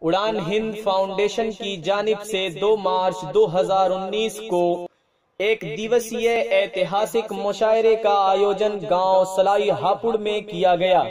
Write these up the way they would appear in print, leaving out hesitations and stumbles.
उड़ान हिंद फाउंडेशन की जानिब से 2 मार्च 2019 को एक दिवसीय ऐतिहासिक मुशायरे का आयोजन गांव सलाई हापुड़ में किया गया।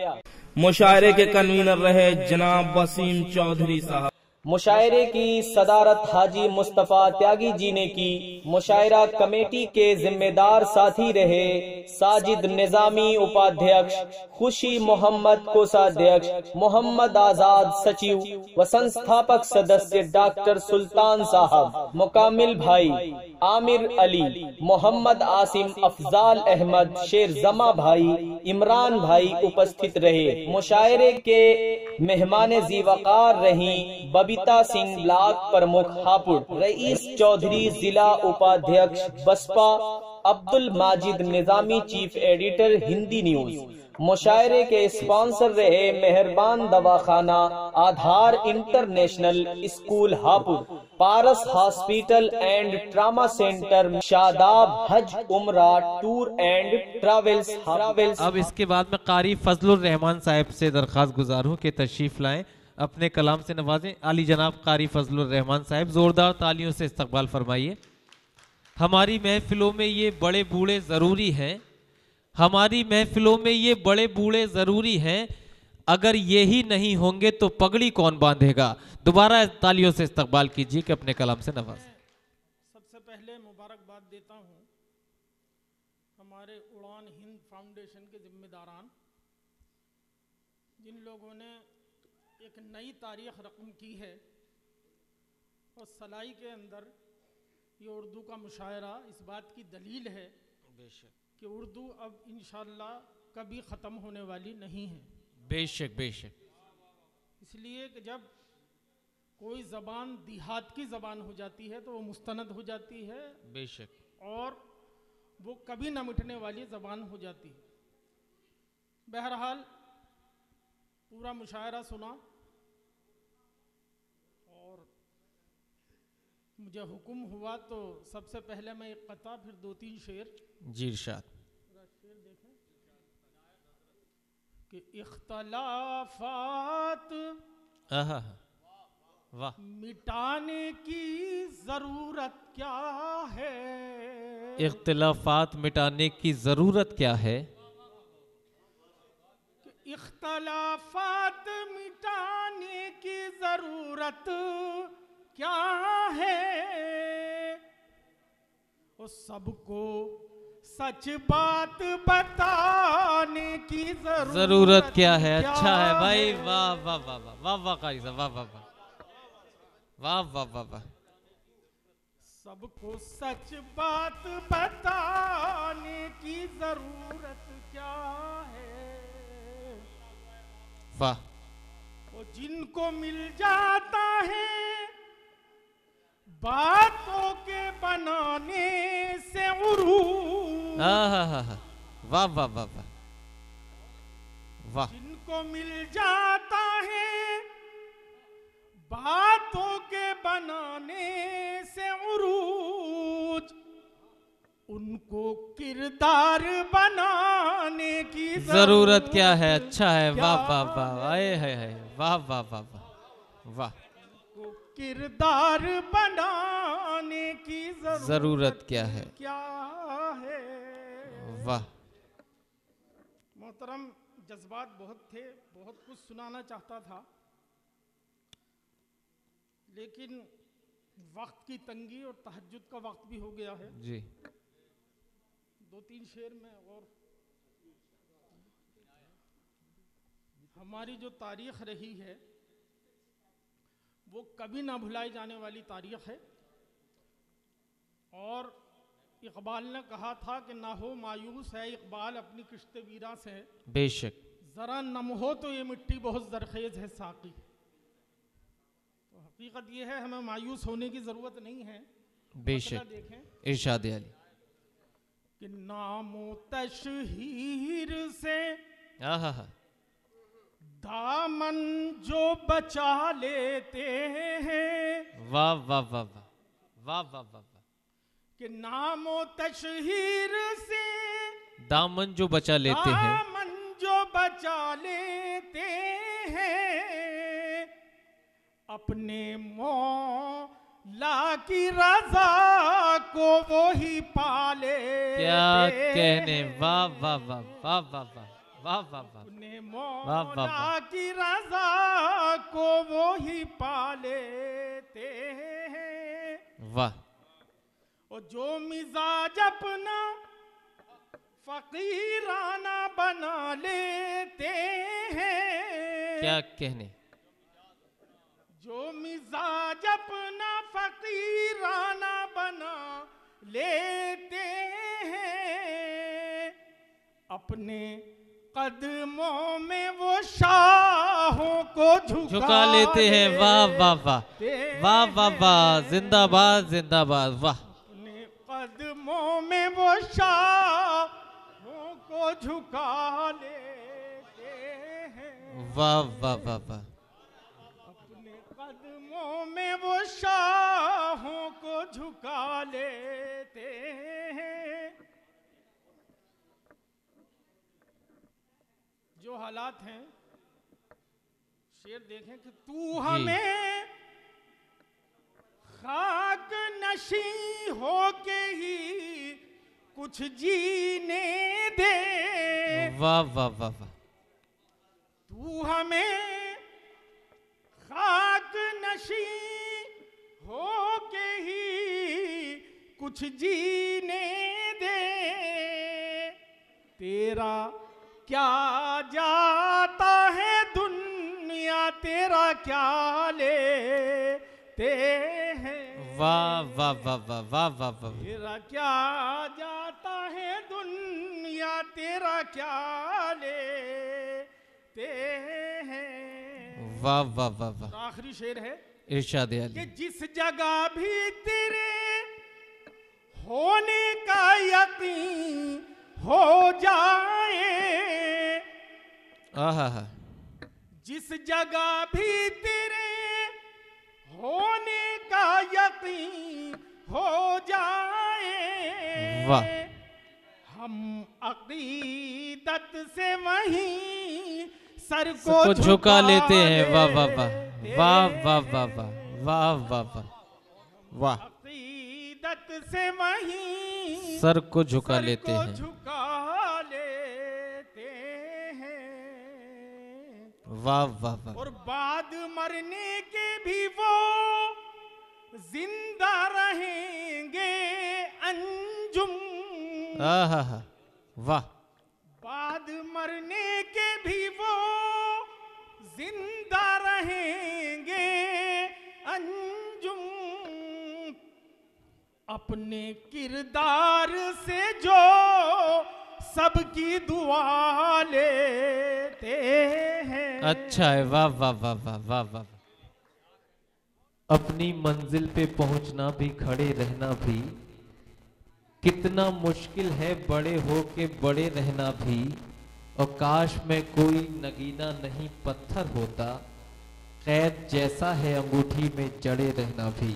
मुशायरे के कन्वीनर रहे जनाब वसीम चौधरी साहब। मुशायरे की सदारत हाजी मुस्तफा त्यागी जी ने की। मुशायरा कमेटी के जिम्मेदार साथी रहे साजिद निजामी उपाध्यक्ष, खुशी मोहम्मद कोषाध्यक्ष, मोहम्मद आजाद सचिव व संस्थापक सदस्य डॉक्टर सुल्तान साहब, मुकामिल भाई, आमिर अली, मोहम्मद आसिम, अफजाल अहमद, शेर जमा भाई, इमरान भाई उपस्थित रहे। मुशायरे के मेहमान जीवकार रही बबीता सिंह लाख प्रमुख हापुड़, रईस चौधरी जिला उपाध्यक्ष Baspa, Abdul Majid Nizami chief editor Hindi news. मुशायरे के स्पॉन्सर रहे Meharban Dawakhana, Aadhaar international school Hapur, Paras hospital and trauma centre, Shadab Hajj Umrah tour and travels. अब इसके बाद में कारी फजलुर रहमान साहब से दरख्वास्त गुजार हूँ कि तशरीफ लाएं, अपने कलाम से नवाजें। आली जनाब कारी फजलुर रहमान साहब, जोरदार तालियों से इस्तकबाल फरमाइए। हमारी महफिलों में ये बड़े बूढ़े ज़रूरी हैं, हमारी महफिलों में ये बड़े बूढ़े ज़रूरी हैं, अगर ये ही नहीं होंगे तो पगड़ी कौन बांधेगा। दोबारा तालियों से इस्तकबाल कीजिए कि अपने कलाम से नवाजें। सबसे पहले मुबारकबाद देता हूँ हमारे उड़ान हिंद फाउंडेशन के जिम्मेदारान, जिन लोगों ने एक नई तारीख रकम की है और सलाई के अंदर ये उर्दू का मुशायरा इस बात की दलील है कि उर्दू अब इंशाअल्लाह कभी ख़त्म होने वाली नहीं है। बेशक बेशक। इसलिए कि जब कोई ज़बान देहात की ज़बान हो जाती है तो वो मुस्तनद हो जाती है, बेशक, और वो कभी न मिटने वाली ज़बान हो जाती है। बहरहाल पूरा मुशायरा सुना और मुझे हुक्म हुआ तो सबसे पहले मैं एक कता, फिर 2-3 शेर। जी इरशाद। शेर देखें कि इख्तलाफात वाह, मिटाने की जरूरत क्या है। इख्तलाफात मिटाने की जरूरत क्या है। इख्तलाफात मिटाने की जरूरत क्या है, वो सबको सच बात बताने की जरूरत क्या है। अच्छा है भाई, वाह वाह वाह वाह वाह वाह कारी साहब, वाह वाह वाह वाह वाह वाह वाह। सबको सच बात बताने की जरूरत क्या है, वाह। वो जिनको मिल जाता है बातों के बनाने से उरूज, वाह वाह वाह वाह वाह। जिनको मिल जाता है बातों के बनाने से उरूज, उनको किरदार बनाने की जरूरत क्या है। अच्छा है, वाह वाह वाह, आए है वाह वाह वाह वाह वाह। किरदार बनाने की जरूरत क्या है, वाह। मोहतरम, जज्बात बहुत थे, बहुत कुछ सुनाना चाहता था, लेकिन वक्त की तंगी और तहज्जुद का वक्त भी हो गया है जी। 2-3 शेर में और हमारी जो तारीख रही है वो कभी ना भुलाई जाने वाली तारीख है। और इकबाल ने कहा था कि ना हो मायूस है इकबाल अपनी किश्ते वीरा से, बेशक, जरा नम हो तो ये मिट्टी बहुत जरखेज है साकी। तो हकीकत ये है, हमें मायूस होने की जरूरत नहीं है। बेशक। देखें इरशाद अली कि नामो तशहीर से दामन जो बचा लेते हैं, वाह वाह वाह वाह वाह वाह वाह। कि नामो तशहीर से दामन जो बचा लेते हैं, दामन जो बचा लेते हैं, अपने मौला की रजा को वो ही पाले। क्या कहने, वाह वाह वाह वाह वाह वाह वाह वाह वाह। अपने मौला की रजा को वो ही पालेते हैं। वाह। और जो मिजाज अपना फकीराना बना लेते हैं। क्या कहने, जो मिजाज अपना फकीराना बना लेते हैं। अपने कदमों में वो शाहों को झुका लेते हैं। वाह वाह वाह वाह वाह वाह, जिंदाबाद जिंदाबाद। वाह। अपने कदमों में वो शाहों को झुका लेते हैं। वाह वाह वाह वाह। अपने कदमों में वो शाहों को झुका लेते हैं। जो हालात हैं, शेर देखें कि तू हमें खाक नशी होके ही कुछ जीने दे। वाह वाह वाह वाह। तू हमें खाक नशी होके ही कुछ जीने दे। तेरा क्या जाता है दुनिया, तेरा क्या लेते हैं। वाह वाह वाह वाह वाह वाह वाह। तेरा क्या जाता है दुनिया, तेरा क्या लेते हैं। वाह वाह वाह वाह। आखिरी शेर है इरशाद कि अली। जिस जगह भी तेरे होने का यकीन हो जाए। आहा हा। जिस जगह भी तेरे होने का यकीन हो जाए। वाह। हम अकीदत से वहीं सर को झुका लेते हैं। वाह वाह वाह वाह वाह वाह वाह वाह वाह वाह वाह। अकीदत से वहीं सर को झुका लेते हैं। झुका लेते हैं। वाह वाह वाह। और बाद मरने के भी वो जिंदा रहेंगे अंजुम। आहा हा। वाह। बाद मरने के भी वो जिंदा रहेंगे अंजुम। अपने किरदार से जो सबकी दुआ लेते हैं। अच्छा है। वाह वाह वाह वाह वाह वाह। अपनी मंजिल पे पहुंचना भी, खड़े रहना भी कितना मुश्किल है, बड़े हो के बड़े रहना भी। और काश में कोई नगीना नहीं पत्थर होता, कैद जैसा है अंगूठी में जड़े रहना भी।